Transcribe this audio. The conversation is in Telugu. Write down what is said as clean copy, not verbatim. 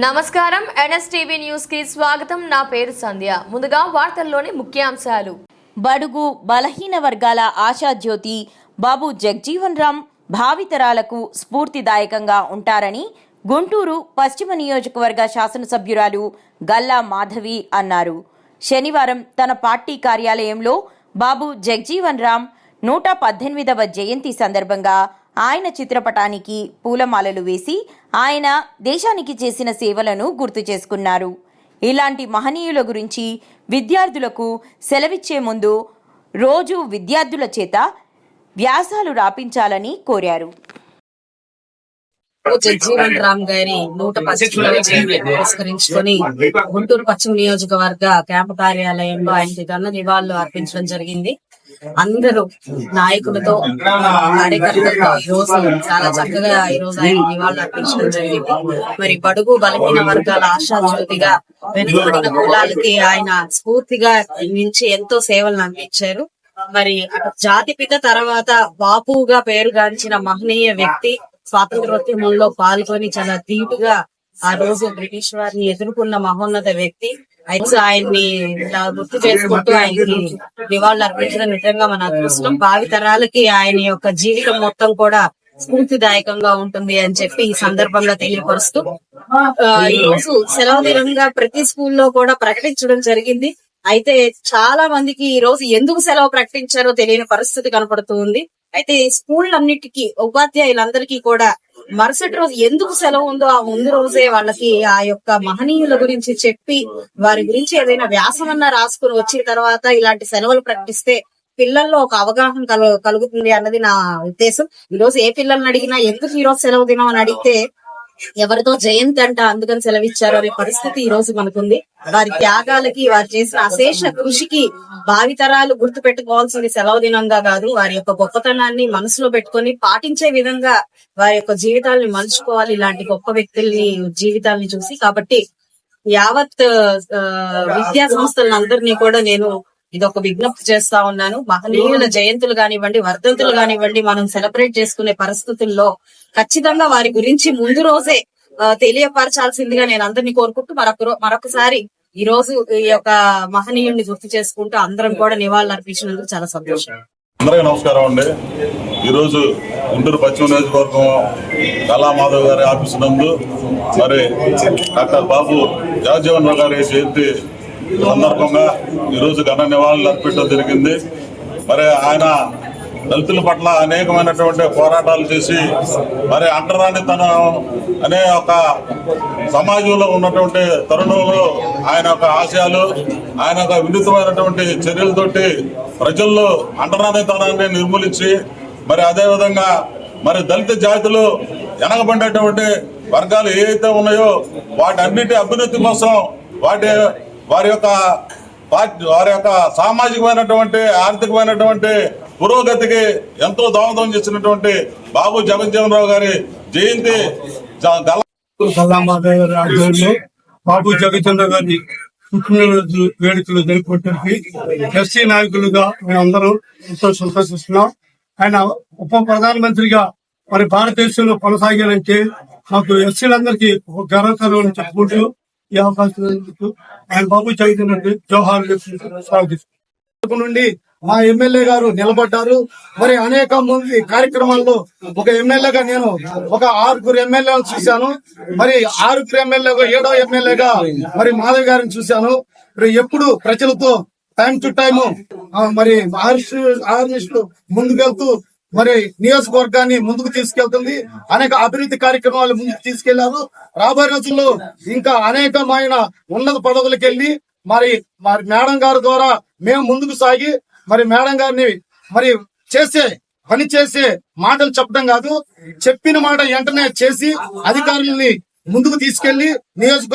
నమస్కారం ఎన్ఎస్టీవీ న్యూస్ కి స్వాగతం. నా పేరు సంధ్య. ముందుగా వార్తల్లోని ముఖ్యాంశాలు. బడుగు బలహీన వర్గాల ఆశాజ్యోతి బాబు జగజీవన్ రామ్ భావితరాలకు స్ఫూర్తిదాయకంగా ఉంటారని గుంటూరు పశ్చిమ నియోజకవర్గ శాసనసభ్యురాలు గల్లా మాధవి అన్నారు. శనివారం తన పార్టీ కార్యాలయంలో బాబు జగజీవన్ రామ్ 118వ జయంతి సందర్భంగా ఆయన చిత్రపటానికి పూలమాలలు వేసి ఆయన దేశానికి చేసిన సేవలను గుర్తు చేసుకున్నారు. ఇలాంటి మహనీయుల గురించి విద్యార్థులకు సెలవిచ్చే ముందు రోజు విద్యార్థుల చేత వ్యాసాలు రాపించాలని కోరారు. జగజీవన్ రామ్ గారి 118వ జయంతిని పురస్కరించుకొని గుంటూరు పశ్చిమ నియోజకవర్గ క్యాంపు కార్యాలయంలో ఆయనకి ఘన నివాళులు అర్పించడం జరిగింది. అందరూ నాయకులతో కార్యకర్తలతో ఈ రోజు చాలా చక్కగా ఈ రోజు ఆయన నివాళులు అర్పించడం జరిగింది. మరి బడుగు బలహీన వర్గాల ఆశాజ్యోతిగా వెనుకబడిన కులాలకి ఆయన స్ఫూర్తిగా నుంచి ఎంతో సేవలను అందించారు. మరి జాతిపిత తర్వాత బాపుగా పేరుగాంచిన మహనీయ వ్యక్తి, స్వాతంత్రోద్యమంలో పాల్గొని చాలా ధీటుగా ఆ రోజు బ్రిటిష్ వారిని ఎదుర్కొన్న మహోన్నత వ్యక్తి. అయితే ఆయన్ని గుర్తు చేసుకుంటూ ఆయనకి నివాళులు అర్పించడం నిజంగా మన అదృష్టం. భావితరాలకి ఆయన యొక్క జీవితం మొత్తం కూడా స్ఫూర్తిదాయకంగా ఉంటుంది అని చెప్పి ఈ సందర్భంగా తెలియపరుస్తూ ఈ రోజు సెలవు దినంగా ప్రతి స్కూల్లో కూడా ప్రకటించడం జరిగింది. అయితే చాలా మందికి ఈ రోజు ఎందుకు సెలవు ప్రకటించారో తెలియని పరిస్థితి కనపడుతూ ఉంది. అయితే స్కూళ్ళన్నిటికీ ఉపాధ్యాయులందరికీ కూడా మరుసటి రోజు ఎందుకు సెలవు ఉందో ఆ ముందు రోజే వాళ్ళకి ఆ యొక్క మహనీయుల గురించి చెప్పి వారి గురించి ఏదైనా వ్యాసమన్నా రాసుకుని వచ్చిన తర్వాత ఇలాంటి సెలవులు ప్రకటిస్తే పిల్లల్లో ఒక అవగాహన కలుగుతుంది అన్నది నా ఉద్దేశం. ఈ రోజు ఏ పిల్లల్ని అడిగినా ఎందుకు ఈ రోజు సెలవు దినం అని అడిగితే ఎవరితో జయంతి అంట అందుకని సెలవిచ్చారు అనే పరిస్థితి ఈ రోజు మనకుంది. వారి త్యాగాలకి, వారు చేసిన అశేష కృషికి భావితరాలు గుర్తు పెట్టుకోవాల్సింది సెలవు దినంగా కాదు, వారి యొక్క గొప్పతనాన్ని మనసులో పెట్టుకొని పాటించే విధంగా వారి యొక్క జీవితాలని మలుచుకోవాలి ఇలాంటి గొప్ప వ్యక్తుల్ని జీవితాలని చూసి. కాబట్టి యావత్ విద్యా సంస్థలందరినీ కూడా నేను ఇదొక విజ్ఞప్తి చేస్తా ఉన్నాను. మహనీయుల జయంతులు కానివ్వండి, వర్ధంతులు కానివ్వండి, మనం సెలబ్రేట్ చేసుకునే పరిస్థితుల్లో ఖచ్చితంగా వారి గురించి ముందు రోజే తెలియపరచాల్సిందిగా నేను అందరినీ కోరుకుంటూ మరొకసారి ఈ రోజు ఈ యొక్క మహనీయుడిని గుర్తు చేసుకుంటూ అందరం కూడా నివాళులు అర్పించినందుకు చాలా సంతోషం. అందరికీ నమస్కారం అండి. ఈరోజు గుంటూరు పశ్చిమ నియోజకవర్గం గల్లా మాధవ్ గారి ఆఫీసు నందు మరి డాక్టర్ బాబు జగజీవన్ రామ్ గారి జయంతి సందర్భంగా ఈరోజు ఘన నివాళులు అర్పించడం జరిగింది. మరి ఆయన దళితుల పట్ల అనేకమైనటువంటి పోరాటాలు చేసి మరి అంటరానితనం అనే ఒక సమాజంలో ఉన్నటువంటి తరుణంలో ఆయన యొక్క ఆశయాలు, ఆయన యొక్క వినూత్నమైనటువంటి చర్యలతోటి ప్రజల్లో అంటరానితనాన్ని నిర్మూలించి మరి అదేవిధంగా మరి దళిత జాతులు వెనకబడినటువంటి వర్గాలు ఏవైతే ఉన్నాయో వాటి అన్నిటి అభ్యున్నతి కోసం వారి యొక్క సామాజికమైనటువంటి ఆర్థికమైనటువంటి పురోగతికి ఎంతో దోహదం చేసినటువంటి బాబు జగజీవన్ రామ్ గారి జయంతి గల్లా మాధవ్ గారి ఆధ్వర్యంలో బాబు జగజీవన్ రామ్ గారి పుట్టినరోజు వేడుకలు జరుపుకోవడానికి ఎస్సీ నాయకులుగా మేమందరూ ఎంతో సంతోషిస్తున్నాం. ఆయన ఉప ప్రధానమంత్రిగా మరి భారతదేశంలో కొనసాగాలంటే మాకు ఎస్సీలందరికీ గర్వకారణం చెప్పుకుంటూ ఈ అవకాశం ఆయన బాబు జగజీవన్ జోహార్ నుండి మా ఎమ్మెల్యే గారు నిలబడ్డారు. మరి అనేక మంది కార్యక్రమాల్లో ఒక ఎమ్మెల్యేగా నేను ఒక 6 ఎమ్మెల్యేలు చూశాను. మరి 6 ఎమ్మెల్యేగా 7వ ఎమ్మెల్యేగా మరి మాధవ్ గారిని చూశాను. మరి ఎప్పుడు ప్రజలతో టైం టు టైము మరి ఆర్నిస్టు ముందుకెళ్తూ మరి నియోజకవర్గాన్ని ముందుకు తీసుకెళ్తుంది. అనేక అభివృద్ధి కార్యక్రమాలు ముందుకు తీసుకెళ్లారు. రాబోయే రోజుల్లో ఇంకా అనేకమైన ఉన్నత పదవులకు వెళ్లి మరి మేడం గారి ద్వారా మేము ముందుకు సాగి మరి మేడం గారిని మరి పని చేసే మాటలు చెప్పడం కాదు, చెప్పిన మాట వెంటనే చేసి అధికారులని ముందుకు తీసుకెళ్లి నియోజకవర్గ